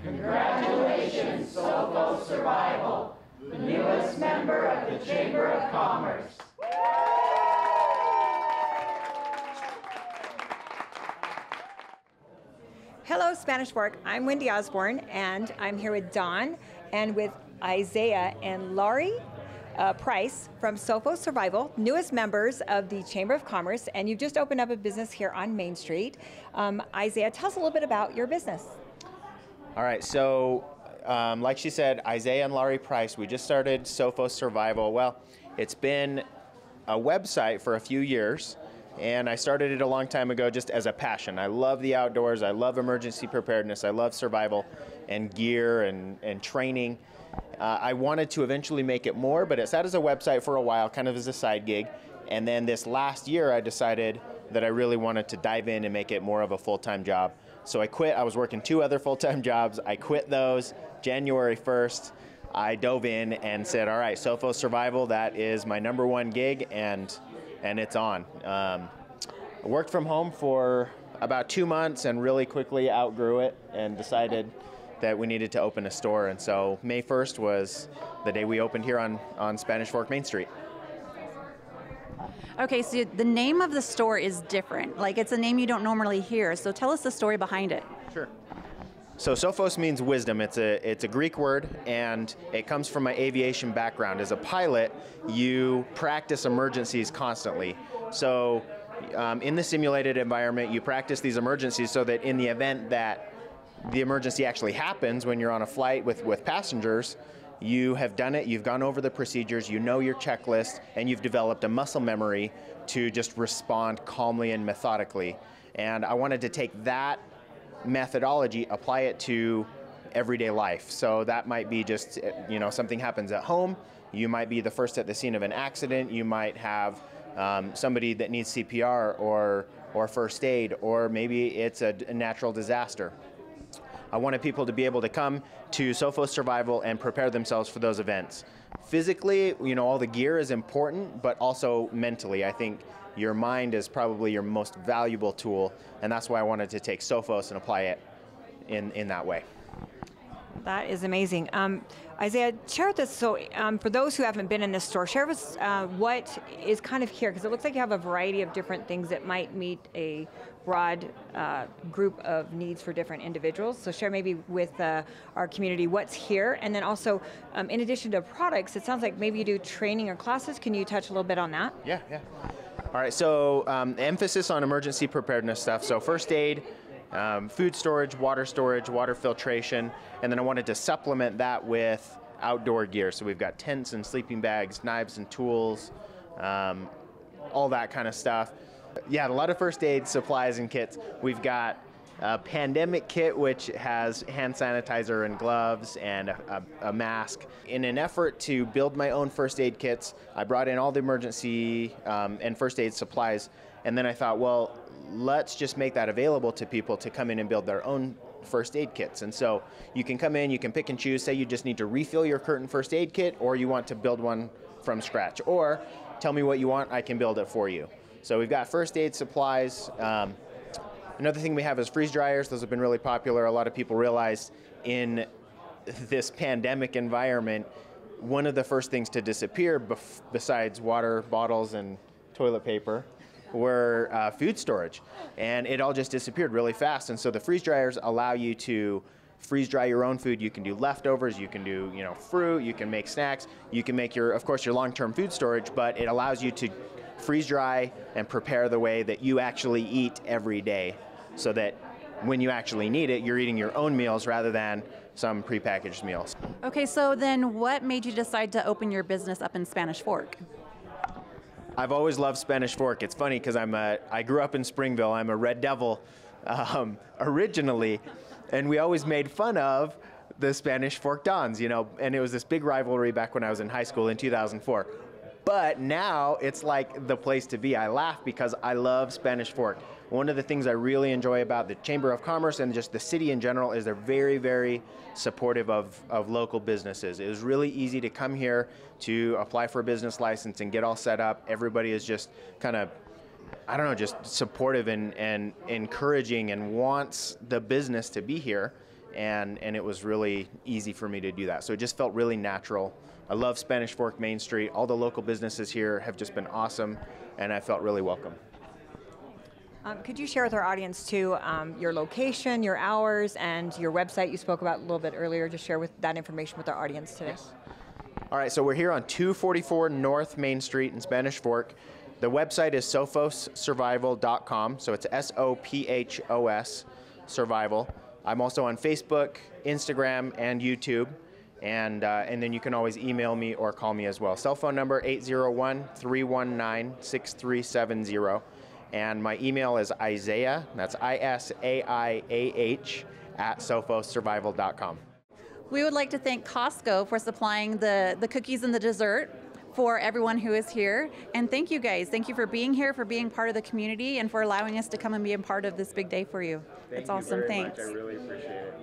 Congratulations, Sophos Survival, the newest member of the Chamber of Commerce. Hello, Spanish Fork. I'm Wendy Osborne, and I'm here with Don and with Isaiah and Laurie Price from Sophos Survival, newest members of the Chamber of Commerce, and you've just opened up a business here on Main Street. Isaiah, tell us a little bit about your business. All right, so like she said, Isaiah and Laurie Price, we just started Sophos Survival. Well, it's been a website for a few years, and I started it a long time ago just as a passion. I love the outdoors, I love emergency preparedness, I love survival and gear and training. I wanted to eventually make it more, but it sat as a website for a while, kind of as a side gig. And then this last year, I decided that I really wanted to dive in and make it more of a full-time job. So I quit. I was working 2 other full-time jobs. I quit those January 1st. I dove in and said, all right, Sophos Survival, that is my #1 gig, and it's on. I worked from home for about 2 months and really quickly outgrew it and decided that we needed to open a store. And so May 1st was the day we opened here on Spanish Fork Main Street. Okay, so the name of the store is different. Like, it's a name you don't normally hear. So tell us the story behind it. Sure. So Sophos means wisdom. It's a Greek word, and it comes from my aviation background. As a pilot, you practice emergencies constantly. So in the simulated environment, you practice these emergencies so that in the event that the emergency actually happens when you're on a flight with passengers, you have done it, you've gone over the procedures, you know your checklist, and you've developed a muscle memory to just respond calmly and methodically. And I wanted to take that methodology, apply it to everyday life. So that might be just, something happens at home, you might be the first at the scene of an accident, you might have somebody that needs CPR or first aid, or maybe it's a natural disaster. I wanted people to be able to come to Sophos Survival and prepare themselves for those events. Physically, all the gear is important, but also mentally. I think your mind is probably your most valuable tool, and that's why I wanted to take Sophos and apply it in that way. That is amazing. Isaiah, share with us, so for those who haven't been in this store, share with us what is kind of here, because it looks like you have a variety of different things that might meet a broad group of needs for different individuals. So share maybe with our community what's here, and then also, in addition to products, it sounds like maybe you do training or classes. Can you touch a little bit on that? Yeah. All right, so emphasis on emergency preparedness stuff. So first aid, food storage, water filtration, and then I wanted to supplement that with outdoor gear. So we've got tents and sleeping bags, knives and tools, all that kind of stuff. Yeah, a lot of first aid supplies and kits. We've got a pandemic kit, which has hand sanitizer and gloves and a mask. In an effort to build my own first aid kits, I brought in all the emergency and first aid supplies, and then I thought, well, let's just make that available to people to come in and build their own first aid kits. And so you can come in, you can pick and choose, say you just need to refill your current first aid kit, or you want to build one from scratch, or tell me what you want, I can build it for you. So we've got first aid supplies. Another thing we have is freeze dryers. Those have been really popular. A lot of people realize in this pandemic environment, one of the first things to disappear besides water bottles and toilet paper were food storage, and it all just disappeared really fast. And so the freeze dryers allow you to freeze dry your own food. You can do leftovers, you can do fruit, you can make snacks, you can make of course your long-term food storage, but it allows you to freeze dry and prepare the way that you actually eat every day, so that when you actually need it, you're eating your own meals rather than some prepackaged meals. Okay, so then what made you decide to open your business up in Spanish Fork? I've always loved Spanish Fork. It's funny because I grew up in Springville. I'm a Red Devil originally, and we always made fun of the Spanish Fork Dons, and it was this big rivalry back when I was in high school in 2004. But now it's like the place to be. I laugh because I love Spanish Fork. One of the things I really enjoy about the Chamber of Commerce and just the city in general is they're very, very supportive of local businesses. It was really easy to come here to apply for a business license and get all set up. Everybody is just kind of, just supportive and encouraging and wants the business to be here. and it was really easy for me to do that. So it just felt really natural. I love Spanish Fork Main Street. All the local businesses here have just been awesome, and I felt really welcome. Could you share with our audience too your location, your hours, and your website you spoke about a little bit earlier? Just share with that information with our audience today. Yes. All right, so we're here on 244 North Main Street in Spanish Fork. The website is sophossurvival.com, so it's SOPHOS survival. I'm also on Facebook, Instagram, and YouTube, and then you can always email me or call me as well. Cell phone number 801-319-6370, and my email is Isaiah, that's ISAIAH, @sophossurvival.com. We would like to thank Costco for supplying the cookies and the dessert for everyone who is here. And thank you guys. Thank you for being here, for being part of the community, and for allowing us to come and be a part of this big day for you. It's awesome. Thanks. I really appreciate it.